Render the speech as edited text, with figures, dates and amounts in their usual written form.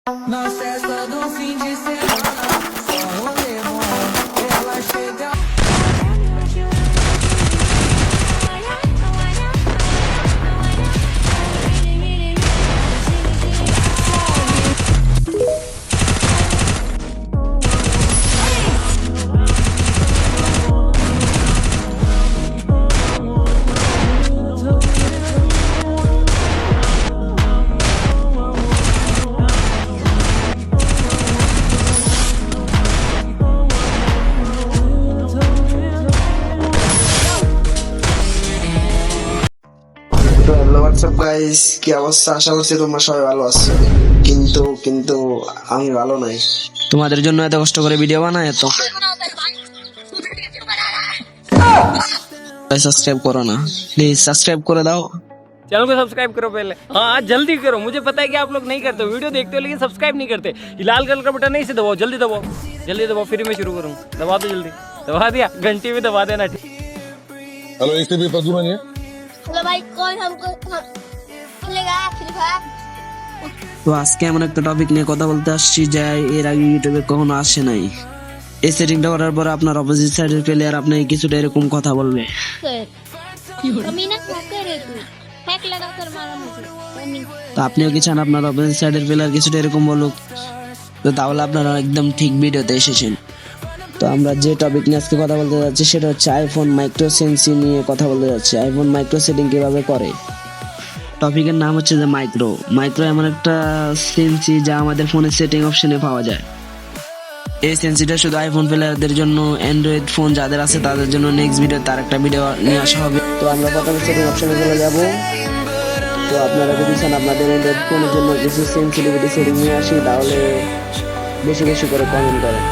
Na festa do fim de semana, só rolê bom. Ela chega. তো hello WhatsApp guys, কি অবস্থা? আশা করছি তোমরা সবাই ভালো আছো, কিন্তু কিন্তু আমি ভালো নাই। তোমাদের জন্য এত কষ্ট করে ভিডিও বানাই, এত সাবস্ক্রাইব করো না প্লিজ, সাবস্ক্রাইব করে দাও। चैनल को सब्सक्राइब करो पहले, हाँ जल्दी करो। मुझे पता है कि आप लोग नहीं करते, वीडियो देखते हो लेकिन सब्सक्राइब नहीं करते। ये लाल कलर का बटन नहीं, इसे दबाओ, जल्दी दबाओ, जल्दी दबाओ, फिर मैं शुरू करूँ। दबा दो जल्दी, दबा दिया, घंटी भी दबा देना। हेलो, एक से भी पशु नहीं है। हेलो भाई, कौन हमको खेलेगा फ्री फायर? তো আজকে এমন একটা টপিক নিয়ে কথা বলতে আসছি যা এর আগে ইউটিউবে কখনো আসে নাই। এই সেটিংটা করার পর আপনার অপোজিট সাইডের প্লেয়ার আপনাকে কিছুটা এরকম কথা বলবে। कमीना क्या करे तू? हैक लगा कर मारा मुझे। তো আপনিও কি চান আপনার অপোজিট সাইডের প্লেয়ার কিছুটা এরকম বলুক? তো তাহলে আপনারা একদম ঠিক ভিডিওতে এসেছেন। তো আমরা যে টপিক নিয়ে আজকে কথা বলতে যাচ্ছি সেটা হচ্ছে আইফোন মাইক্রো সেন্সি নিয়ে কথা বলতে যাচ্ছি। আইফোন মাইক্রো সেটিং কিভাবে করে। টপিকের নাম হচ্ছে যে মাইক্রো। মাইক্রো এমন একটা সেন্সি যা আমাদের ফোনের সেটিং অপশনে পাওয়া যায়। এই সেন্সিটা শুধু আইফোন প্লেয়ারদের জন্য, অ্যান্ড্রয়েড ফোন যাদের আছে তাদের জন্য নেক্সট ভিডিও তার একটা ভিডিও নিয়ে আসা হবে। তো আমরা প্রথমে সেটিং অপশনে চলে যাব। তো আপনারা যদি চান আপনাদের অ্যান্ড্রয়েড ফোনের জন্য কিছু সেন্সিটিভিটি সেটিং নিয়ে আসি, তাহলে বেশি বেশি করে কমেন্ট করেন।